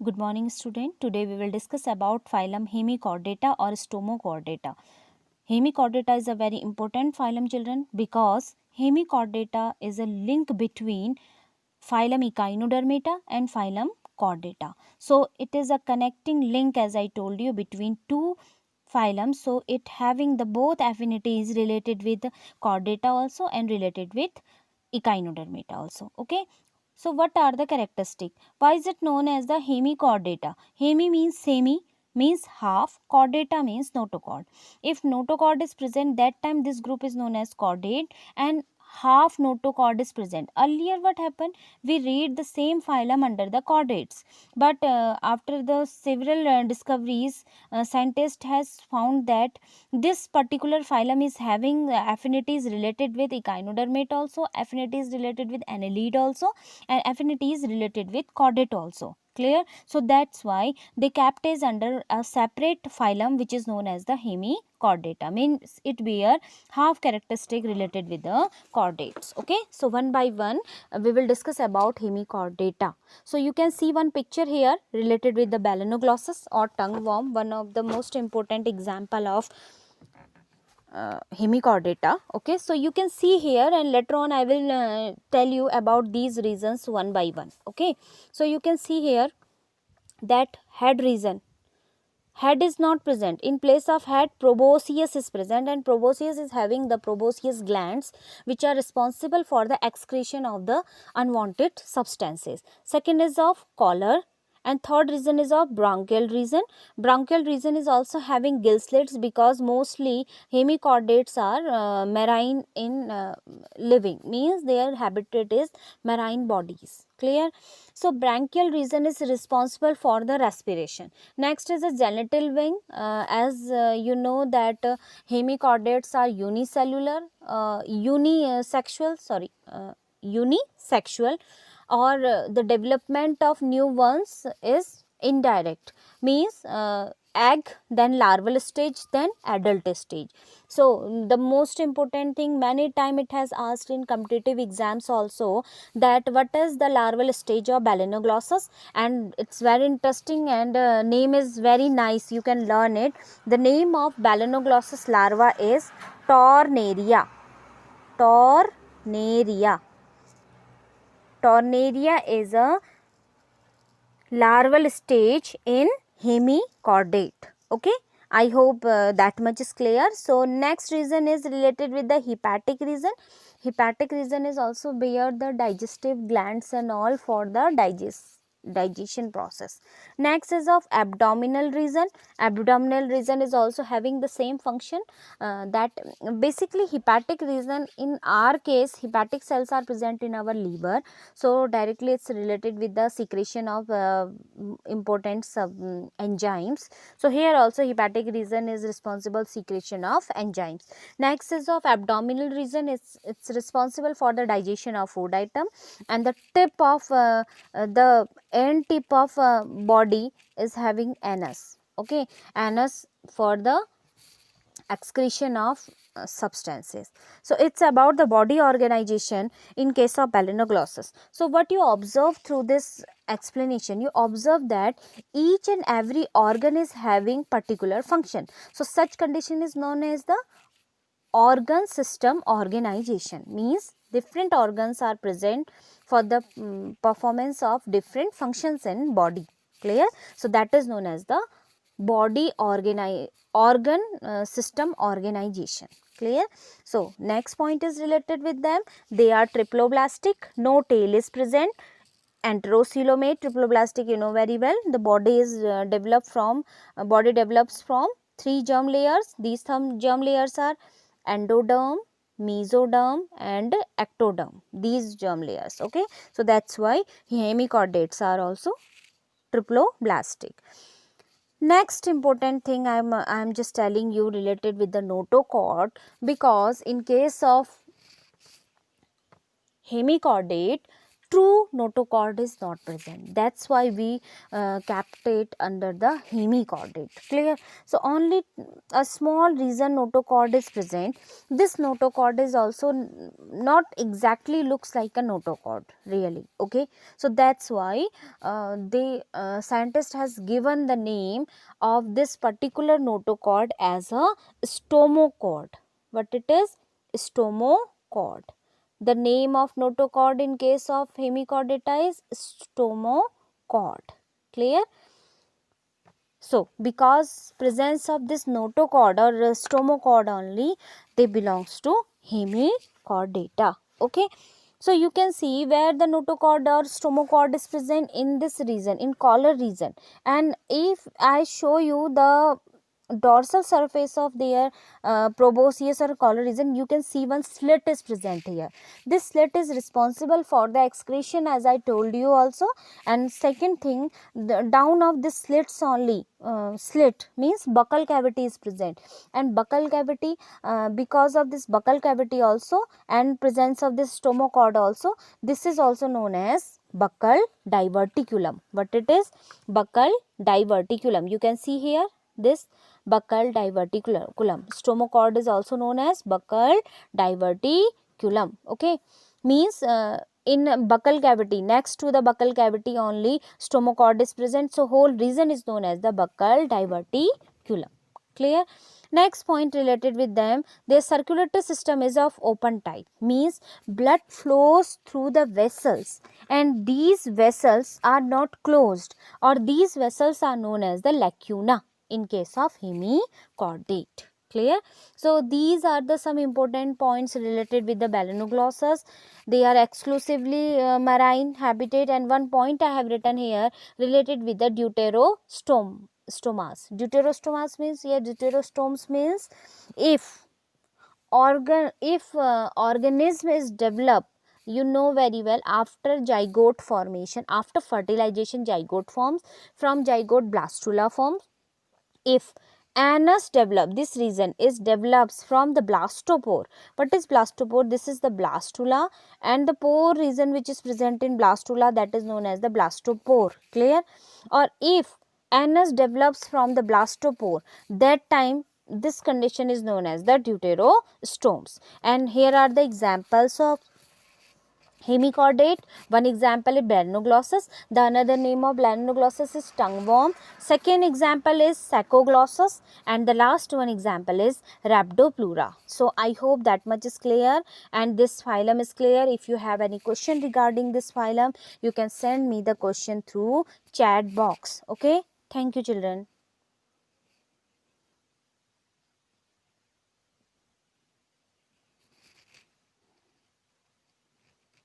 Good morning student. Today we will discuss about phylum Hemichordata or Stomochordata. Hemichordata is a very important phylum children because Hemichordata is a link between phylum Echinodermata and phylum Chordata. So it is a connecting link, as I told you, between two phylums. So it having the both affinities related with Chordata also and related with Echinodermata also. Okay. So what are the characteristics? Why is it known as the hemichordata? Hemi means semi, means half, chordata means notochord. If notochord is present, that time this group is known as chordate, and half notochord is present. Earlier what happened? We read the same phylum under the chordates, but after the several discoveries, scientist has found that this particular phylum is having affinities related with echinodermate also, affinities related with annelid also, and affinities related with chordate also. Clear? So that's why they kept as under a separate phylum which is known as the hemichordata, means it bear half characteristic related with the chordates. Okay, so one by one we will discuss about hemichordata. So you can see one picture here related with the balanoglossus or tongue worm, one of the most important example of hemichordata. Okay, so you can see here, and later on I will tell you about these reasons one by one. Okay, so you can see here that head region, head is not present. In place of head, proboscis is present, and proboscis is having the proboscis glands which are responsible for the excretion of the unwanted substances. Second is of collar, and third region is of bronchial region. Bronchial region is also having gill slits because mostly hemichordates are marine in living, means their habitat is marine bodies. Clear? So bronchial region is responsible for the respiration. Next is a genital wing. As you know that hemichordates are unicellular, unisexual, or the development of new ones is indirect, means egg, then larval stage, then adult stage. So the most important thing, many time it has asked in competitive exams also, that what is the larval stage of balanoglossus, and it's very interesting, and name is very nice, you can learn it. The name of balanoglossus larva is Tornaria. Tornaria. Tornaria is a larval stage in hemichordate. Okay, I hope that much is clear. So next reason is related with the hepatic region. Hepatic region is also bear the digestive glands and all for the digestion process. Next is of abdominal region. Abdominal region is also having the same function, that basically hepatic region, in our case hepatic cells are present in our liver, so directly it's related with the secretion of important enzymes. So here also hepatic region is responsible secretion of enzymes. Next is of abdominal region, it's responsible for the digestion of food item, and the tip of the end tip of body is having anus. Okay, anus for the excretion of substances. So it's about the body organization in case of balanoglossus. So what you observe through this explanation, you observe that each and every organ is having particular function. So such condition is known as the organ system organization, means different organs are present for the performance of different functions in body. Clear? So that is known as the body organ system organization. Clear? So next point is related with them. They are triploblastic, no tail is present. Enterocoelomate, triploblastic, you know very well, the body is body develops from 3 germ layers. These germ layers are endoderm, mesoderm and ectoderm, these germ layers. Okay, so that's why hemichordates are also triploblastic. Next important thing I'm just telling you related with the notochord, because in case of hemichordate, true notochord is not present. That's why we kept it under the hemichordate. Clear? So only a small reason notochord is present. This notochord is also not exactly looks like a notochord really. Okay, so that's why the scientist has given the name of this particular notochord as a stomochord. What it is? Stomochord. The name of notochord in case of hemichordata is stomochord. Clear? So, because presence of this notochord or stomochord only, they belongs to hemichordata. Okay. So, you can see where the notochord or stomochord is present in this region, in collar region. And if I show you the dorsal surface of their proboscis or collar region, you can see one slit is present here. This slit is responsible for the excretion, as I told you also. And second thing, the down of this slits only, slit means buccal cavity is present, and buccal cavity, because of this buccal cavity also and presence of this stomochord also, this is also known as buccal diverticulum. What it is? Buccal diverticulum. You can see here this buccal diverticulum. Stomochord is also known as buccal diverticulum. Okay, means in buccal cavity, next to the buccal cavity only stomochord is present. So whole region is known as the buccal diverticulum. Clear? Next point related with them, their circulatory system is of open type, means blood flows through the vessels and these vessels are not closed, or these vessels are known as the lacuna in case of hemichordate. Clear? So these are the some important points related with the balanoglossus. They are exclusively marine habitat, and one point I have written here related with the deuterostomas. Deuterostomas means, yeah, deuterostomes means if organism is developed, you know very well, after zygote formation, after fertilization zygote forms, from zygote blastula forms. If anus develop, this region is develops from the blastopore. What is blastopore? This is the blastula, and the pore region which is present in blastula, that is known as the blastopore. Clear? Or if anus develops from the blastopore, that time this condition is known as the deuterostomes. And here are the examples of hemichordate. One example is balanoglossus. The another name of balanoglossus is tongueworm. Second example is saccoglossus, and the last one example is rhabdopleura. So I hope that much is clear and this phylum is clear. If you have any question regarding this phylum, you can send me the question through chat box. Okay, thank you children.